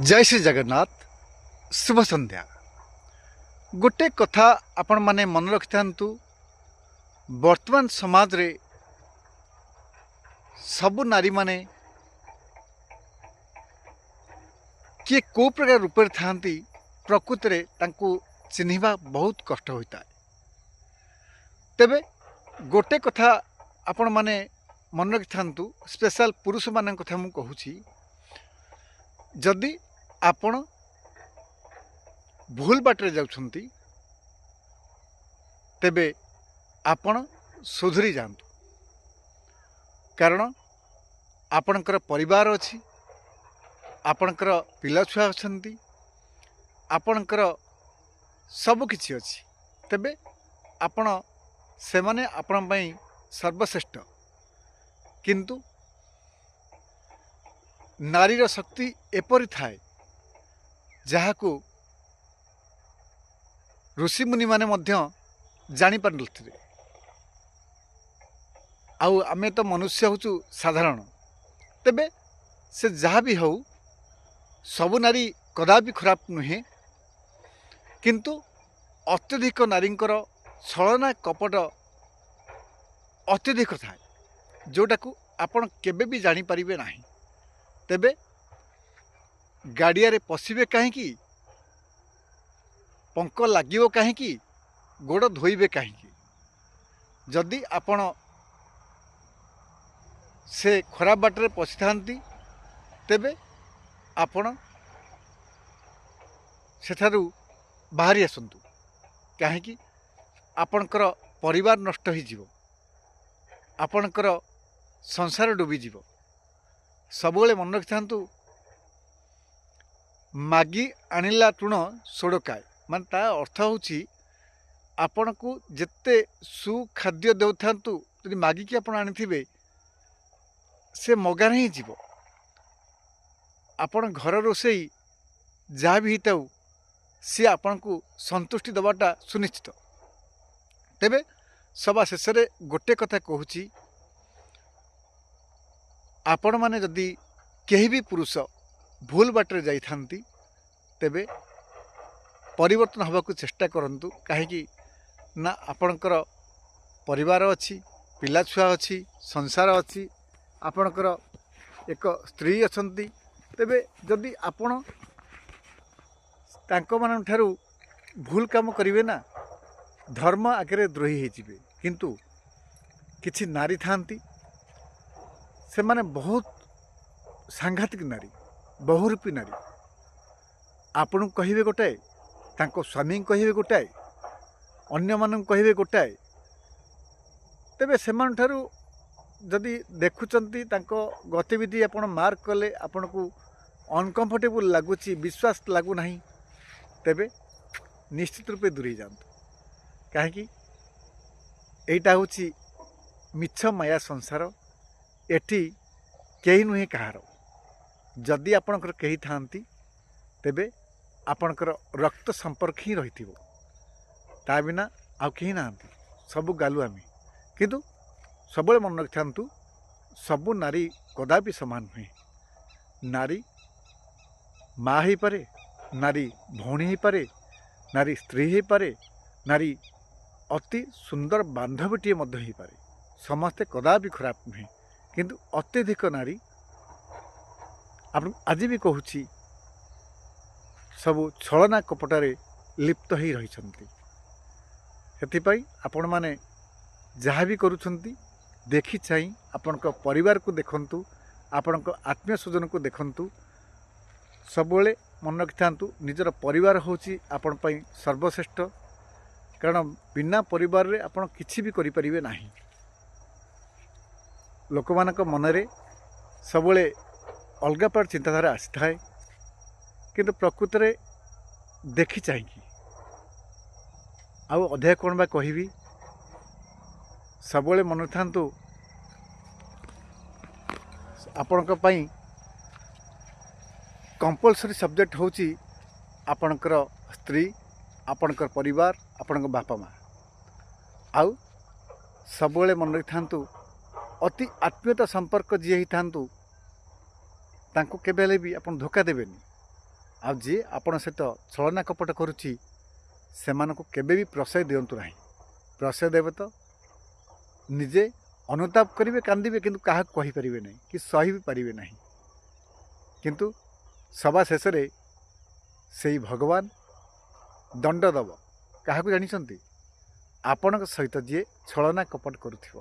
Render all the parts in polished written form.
जय श्री जगन्नाथ। शुभ संध्या। गोटे कथा आपण माने मन रखि थांतु। वर्तमान समाज रे सबु नारी माने किए को प्रकार रूप थांती प्रकृति रे तांकु चिन्हिबा बहुत कष्ट होता है। तेबे गोटे कथा आपण माने मन रखि थांतु। स्पेशल पुरुष मान कथा मु कहूची, जदि आपण भूल बाटरे जाउछंती तेबे आपण सुधरी जातु। कारण आपणकर परिवार अछि, आपणकर पिला छुआ अछंती, आपणकर सब किछि अछि। तेबे आपण से माने आपण पई सर्वश्रेष्ठ। किंतु नारीर शक्ति एपरि थाए जहाकू ऋषि मुनि माने मध्य जानी पार नथिले। आउ आमे तो मनुष्य होचु साधारण। तेबे से जहाँ भी हो, सबु नारी कदापि खराब नुहे। किंतु अत्यधिक नारींकर छलना कपट अत्यधिक थाए, जोटाकू आपण केबे भी जानी परिबे नाही। तेबे गाड़िया रे पशिबे काहेकि, पंक लागिवो काहेकि, गोड़ धोइबे काहेकि। जदि आपण से खराब बाटरे पशि थांती तेबे आपण सेठारु बाहरी आसंतु। काहेकि आपणकर परिवार नष्ट हो जीवो, आपणकर संसार डूबी जीवो। सबुले मन रखि थांतु, मागी आनिला तृण सोड़काए। मान ता अर्थ होची, आपण को जेते सुखाद्य देउथांतु, यदि मागी की आपण आनिथिबे से मगार ही जीव। आपण घर रोषेई जहाँ भी होता सी आपण को संतुष्टि दबाटा सुनिश्चित। तेबे सभा शेष में गोटे कथा कहूची, आपण माने जदि केही भी पुरुष भूल बाटरे जाई थांती तेबे परिवर्तन हवा को चेष्टा करंतु। काहेकि ना आपणकर परिवार अच्छी, पिला छुआ अच्छी, संसार अच्छी, आपणकर एक स्त्री अछंती। तेबे जदि आपण तांको मान ठारू भूल काम करिवे ना, धर्म आगे द्रोही होइजिबे। किंतु किछि नारी थांती, से माने बहुत सांघातिक नारी, बहुरूपी नारी। आपण कहिबे गोटाए, तांको स्वामी कहिबे गोटाए, अन्य मानन कहिबे गोटाए। तेबे सेमान ठारू जदि देखुचंती तांको गतिविधि आपण मार्क कले, आपण को अनकंफर्टेबल लागुची, विश्वास लागू नहीं, तेबे निश्चित रूपे दूरी जातु। काहेकि एटा होची मिछ माया संसार। एठी केही नुहे कहार। जदि आपणकर केही थांती तेबे आपणकर रक्त संपर्क ही रहिथिबो, ता बिना आउ केही नांती। सबु गालु आमी। किंतु सबले मन रखिथांतु, सबु नारी कदापि समान हुए। नारी माँ ही पारे, नारी भौणी ही पारे, नारी स्त्री ही पारे, नारी अति सुंदर बांधवीटीए मध्य ही पारे। समस्ते कदापि खराब नुहे। किंतु अत्यधिक नारी आज भी कहूची सबु छलना कपटारे लिप्त ही रहिछंती। हेतिपाई आपण माने जहाँ भी करुछंती देखि चाहि आपणक परिवार को देखंतु, आपणक आत्मीय स्वजन को देखंतु। सबुले मन रखिथांतु, निजर परिवार होची आपण पई सर्वश्रेष्ठ। कारण बिना परिवार रे आपण किछि भी करि परिबे नाही। लोकमानक मनरे सबुले अलगा प्रकार चिंताधारा आसिथाए। किंतु प्रकृति रे देखि चाहिए आउ अध्याय कौन बा कहिबी। सबुले मन थांतु, आपणक पई कंपलसरी सब्जेक्ट होची आपणकर स्त्री, आपणकर परिवार, आपणक बापा माँ। आउ सबुले मन रखिथांतु, अति आत्मीयता संपर्क जी ही थांतु, तांको केबेले भी आपण धोखा देबेनी। ଆଉ ଯିଏ ଆପଣ ସହିତ ଛଳନା କପଟ କରୁଛି ସେମାନଙ୍କୁ କେବେ ବି ପ୍ରଶୟ ଦିଅନ୍ତୁ ନାହିଁ। ପ୍ରଶୟ ଦେବେ ତ ନିଜେ ଅନୁତାପ କରିବେ, କାନ୍ଦିବେ, କିନ୍ତୁ କାହାକୁ କହିପାରିବେ ନାହିଁ କି ସହି ବି ପାରିବେ ନାହିଁ। କିନ୍ତୁ ସବା ଶେଷରେ ସେଇ ଭଗବାନ ଦଣ୍ଡ ଦେବ କାହାକୁ ଜାଣିଛନ୍ତି? ଆପଣଙ୍କ ସହିତ ଯିଏ ଛଳନା କପଟ କରୁଥିବ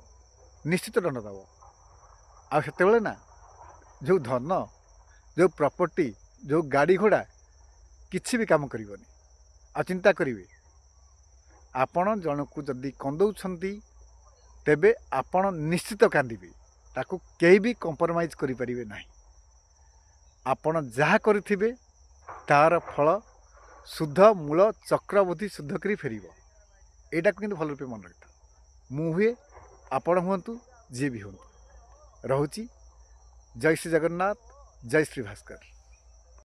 ନିଶ୍ଚିତ ଦଣ୍ଡ ଦେବ। ଆଉ ସେତେବେଳେ ନା ଯେଉଁ ଧନ, ଯେଉଁ ପ୍ରପର୍ଟି, ଯେଉଁ ଗାଡ଼ି ଘୋଡ଼ା କିଛି ବି କାମ କରିବନି। ଆଉ ଚିନ୍ତା କରିବେ, ଆପଣ ଜଣକୁ ଯଦି କନ୍ଦଉଛନ୍ତି ତେବେ ଆପଣ ନିଶ୍ଚିତ କାନ୍ଦିବେ, ତାକୁ କେହି ବି କମ୍ପ୍ରମାଇଜ୍ କରିପାରିବେ ନାହିଁ। ଆପଣ ଯାହା କରିଥିବେ ତାର ଫଳ ଶୁଦ୍ଧ ମୂଳ ଚକ୍ରବୃଦ୍ଧି ଶୁଦ୍ଧ କରି ଫେରିବ। ଏଇଟାକୁ କିନ୍ତୁ ଭଲ ରୂପେ ମନେ ରଖିଥାଅ। ମୁଁ ହୁଏ, ଆପଣ ହୁଅନ୍ତୁ, ଯିଏ ବି ହୁଅନ୍ତୁ। ରହୁଛି। ଜୟ ଶ୍ରୀ ଜଗନ୍ନାଥ, ଜୟ ଶ୍ରୀ ଭାସ୍କର।